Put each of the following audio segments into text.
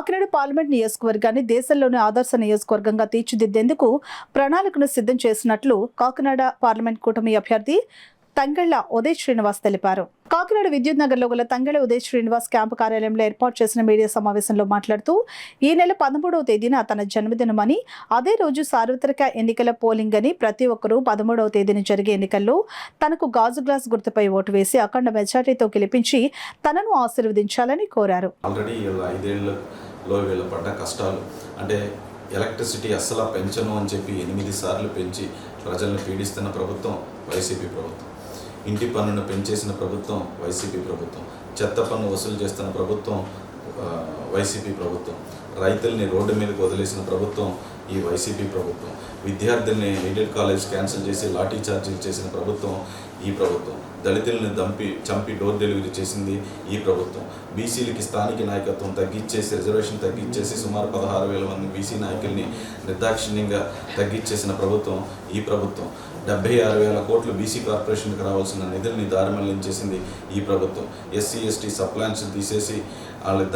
Kakinada parliament నియోజకవర్గాన్ని దేశంలోని ఆదర్శ నియోజకవర్గంగా తీర్చిదిద్దేందుకు ప్రణాళికను సిద్ధం చేసినట్లు కాకినాడ పార్లమెంట్ కూటమి అభ్యర్థి తంగెళ్ల ఉదయ్ శ్రీనివాస్ తెలిపారు. కాకినాడ విద్యుత్ నగర్లో గల తంగెళ్ల ఉదయ్ శ్రీనివాస్ క్యాంపు కార్యాలయంలో ఏర్పాటు చేసిన మీడియా సమావేశంలో మాట్లాడుతూ ఈ నెల 13వ తేదీన తన జన్మదినమని, అదే రోజు సార్వత్రిక ఎన్నికల పోలింగ్ అని, ప్రతి ఒక్కరూ 13వ తేదీన జరిగే ఎన్నికల్లో తనకు గాజు గ్లాస్ గుర్తుపై ఓటు వేసి అఖండ మెజార్టీతో గెలిపించి తనను ఆశీర్వదించాలని కోరారు. వీళ్ళ పడ్డ కష్టాలు అంటే ఎలక్ట్రిసిటీ అస్సలు పెంచను అని చెప్పి 8 సార్లు పెంచి ప్రజలను పీడిస్తున్న ప్రభుత్వం వైసీపీ ప్రభుత్వం. ఇంటి పన్నును పెంచేసిన ప్రభుత్వం వైసీపీ ప్రభుత్వం. చెత్త పన్ను వసూలు చేస్తున్న ప్రభుత్వం వైసీపీ ప్రభుత్వం. రైతుల్ని రోడ్డు మీదకి వదిలేసిన ప్రభుత్వం ఈ వైసీపీ ప్రభుత్వం. విద్యార్థుల్ని ఎయిడెడ్ కాలేజ్ క్యాన్సిల్ చేసి లాఠీ చార్జీలు చేసిన ప్రభుత్వం ఈ ప్రభుత్వం. దళితులను చంపి డోర్ డెలివరీ చేసింది ఈ ప్రభుత్వం. బీసీలకి స్థానిక నాయకత్వం తగ్గించేసి, రిజర్వేషన్ తగ్గించేసి సుమారు 16,000 మంది బీసీ నాయకుల్ని నిర్దాక్షిణ్యంగా తగ్గించేసిన ప్రభుత్వం ఈ ప్రభుత్వం. 76,000 కోట్లు బీసీ కార్పొరేషన్కి రావాల్సిన నిధుల్ని దారిమళ్లించేసింది ఈ ప్రభుత్వం. ఎస్సీ ఎస్టీ సప్లాన్స్ తీసేసి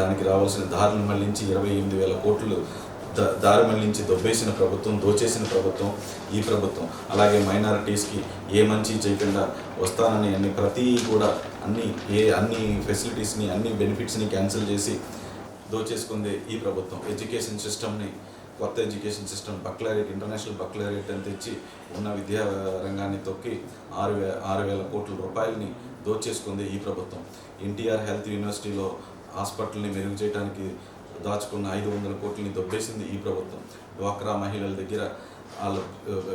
దానికి రావాల్సిన దారులు మళ్లించి 28,000 కోట్లు దారి మళ్లించి దొబ్బేసిన ప్రభుత్వం, దోచేసిన ప్రభుత్వం ఈ ప్రభుత్వం. అలాగే మైనారిటీస్కి ఏ మంచి చేయకుండా వస్తానని ప్రతి కూడా అన్ని ఫెసిలిటీస్ని, అన్ని బెనిఫిట్స్ని క్యాన్సిల్ చేసి దోచేసుకుంది ఈ ప్రభుత్వం. ఎడ్యుకేషన్ సిస్టమ్ని, కొత్త ఎడ్యుకేషన్ సిస్టమ్ బక్లరేట్, ఇంటర్నేషనల్ బక్లరేట్ అని తెచ్చి ఉన్న విద్యా రంగాన్ని తొక్కి 6,000 కోట్ల రూపాయలని దోచేసుకుంది ఈ ప్రభుత్వం. ఎన్టీఆర్ హెల్త్ యూనివర్సిటీలో హాస్పిటల్ని మెరుగు చేయడానికి దాచుకున్న 500 కోట్లని దొబ్బేసింది ఈ ప్రభుత్వం. డ్వాక్రా మహిళల దగ్గర వాళ్ళ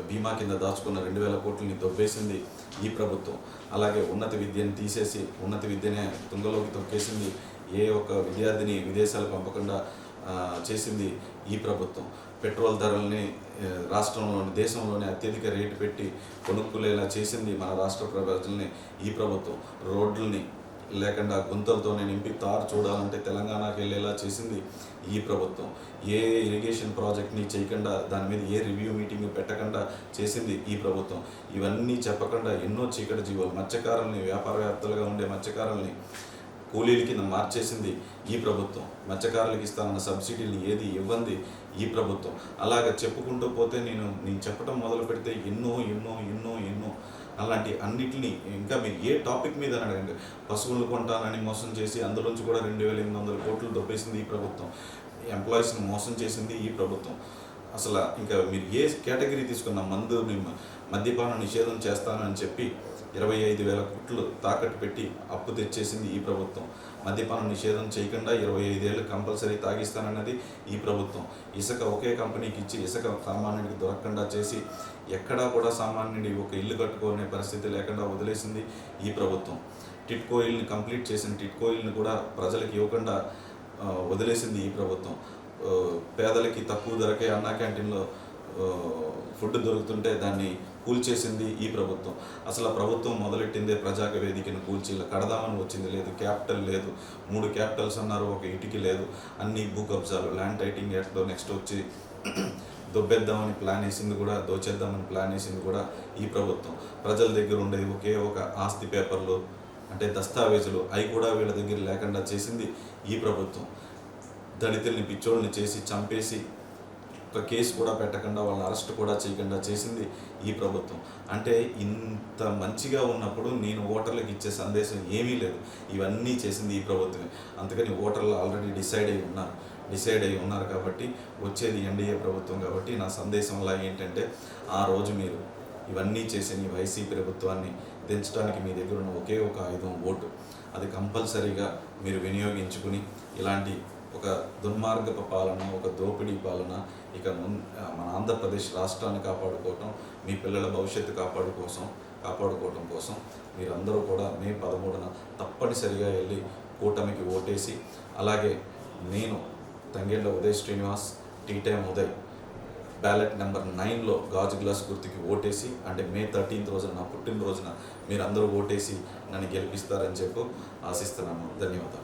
బీమా కింద దాచుకున్న 2,000 కోట్లని దొబ్బేసింది ఈ ప్రభుత్వం. అలాగే ఉన్నత విద్యను తీసేసి ఉన్నత విద్యనే తుంగలోకి తొక్కేసింది. ఏ ఒక్క విద్యార్థిని విదేశాలకు పంపకుండా చేసింది ఈ ప్రభుత్వం. పెట్రోల్ ధరల్ని రాష్ట్రంలోని, దేశంలోనే అత్యధిక రేటు పెట్టి కొనుక్కునేలా చేసింది మన రాష్ట్ర ప్రజల్ని ఈ ప్రభుత్వం. రోడ్లని లేకుండా గుంతలతోనే నింపి తారు చూడాలంటే తెలంగాణకి వెళ్ళేలా చేసింది ఈ ప్రభుత్వం. ఏ ఇరిగేషన్ ప్రాజెక్ట్ని చేయకుండా, దాని మీద ఏ రివ్యూ మీటింగ్ పెట్టకుండా చేసింది ఈ ప్రభుత్వం. ఇవన్నీ చెప్పకుండా ఎన్నో చీకటి జీవాలు, మత్స్యకారుల్ని, వ్యాపారవేత్తలుగా ఉండే మత్స్యకారుల్ని కూలీల కింద మార్చేసింది ఈ ప్రభుత్వం. మత్స్యకారులకు ఇస్తానన్న సబ్సిడీని ఏది ఇవ్వంది ఈ ప్రభుత్వం. అలాగే చెప్పుకుంటూ పోతే నేను చెప్పడం మొదలు పెడితే ఎన్నో ఎన్నో ఎన్నో ఎన్నో అలాంటి అన్నిటినీ ఇంకా మీరు ఏ టాపిక్ మీద అడగండి. పశువులు కొంటానని మోసం చేసి అందులోంచి కూడా 2,800 కోట్లు దొబ్బేసింది ఈ ప్రభుత్వం. ఎంప్లాయీస్ని మోసం చేసింది ఈ ప్రభుత్వం. అసలు ఇంకా మీరు ఏ కేటగిరీ తీసుకున్న మద్యపాన నిషేధం చేస్తానని చెప్పి 25,000 కోట్లు తాకట్టు పెట్టి అప్పు తెచ్చేసింది ఈ ప్రభుత్వం. మద్యపాన నిషేధం చేయకుండా 25 ఏళ్ళు కంపల్సరీ తాగిస్తానన్నది ఈ ప్రభుత్వం. ఇసుక ఒకే కంపెనీకి ఇచ్చి ఇసుక సామాన్యుడికి దొరకకుండా చేసి ఎక్కడా కూడా సామాన్యుడి ఒక ఇల్లు కట్టుకునే పరిస్థితి లేకుండా వదిలేసింది ఈ ప్రభుత్వం. టిట్కో ఇల్ని కంప్లీట్ చేసిన టిట్కో ఇల్ని కూడా ప్రజలకు ఇవ్వకుండా వదిలేసింది ఈ ప్రభుత్వం. పేదలకి తక్కువ ధరకే అన్నా క్యాంటీన్లో ఫుడ్ దొరుకుతుంటే దాన్ని కూల్చేసింది ఈ ప్రభుత్వం. అసలు ప్రభుత్వం మొదలెట్టిందే ప్రజాక వేదికను కూల్చి కడదామని వచ్చింది లేదు. క్యాపిటల్ లేదు, 3 క్యాపిటల్స్ అన్నారు, ఒక ఇటుకి లేదు. అన్ని భూ కబ్జాలు, ల్యాండ్ టైటింగ్ యాక్ట్లో నెక్స్ట్ వచ్చి దొబ్బేద్దామని ప్లాన్ వేసింది కూడా, దోచేద్దామని ప్లాన్ వేసింది కూడా ఈ ప్రభుత్వం. ప్రజల దగ్గర ఉండేది ఒకే ఒక ఆస్తి పేపర్లు అంటే దస్తావేజులు, అవి కూడా వీళ్ళ దగ్గర లేకుండా చేసింది ఈ ప్రభుత్వం. దళితుల్ని పిచ్చోళ్ళని చేసి చంపేసి ఒక కేసు కూడా పెట్టకుండా వాళ్ళని అరెస్ట్ కూడా చేయకుండా చేసింది ఈ ప్రభుత్వం. అంటే ఇంత మంచిగా ఉన్నప్పుడు నేను ఓటర్లకు ఇచ్చే సందేశం ఏమీ లేదు. ఇవన్నీ చేసింది ఈ ప్రభుత్వమే. అందుకని ఓటర్లు ఆల్రెడీ డిసైడ్ అయి ఉన్నారు కాబట్టి వచ్చేది ఎన్డీఏ ప్రభుత్వం కాబట్టి నా సందేశం అలా ఏంటంటే, ఆ రోజు మీరు ఇవన్నీ చేసిన ఈ వైసీపీ ప్రభుత్వాన్ని దించడానికి మీ దగ్గర ఉన్న ఒకే ఒక ఆయుధం ఓటు. అది కంపల్సరీగా మీరు వినియోగించుకుని ఇలాంటి ఒక దుర్మార్గపు పాలన, ఒక దోపిడీ పాలన ఇక మన ఆంధ్రప్రదేశ్ రాష్ట్రాన్ని కాపాడుకోవటం, మీ పిల్లల భవిష్యత్తు కాపాడుకోవటం కోసం మీరందరూ కూడా మే 13న తప్పనిసరిగా వెళ్ళి కూటమికి ఓటేసి, అలాగే నేను Tangella Uday Srinivas tea time Uday ballot number 9లో గాజు గ్లాస్ గుర్తుకి ఓటేసి, అంటే మే 13th రోజున నా పుట్టినరోజున మీరందరూ ఓటేసి నన్ను గెలిపిస్తారని చెప్పి ఆశిస్తున్నాను. ధన్యవాదాలు.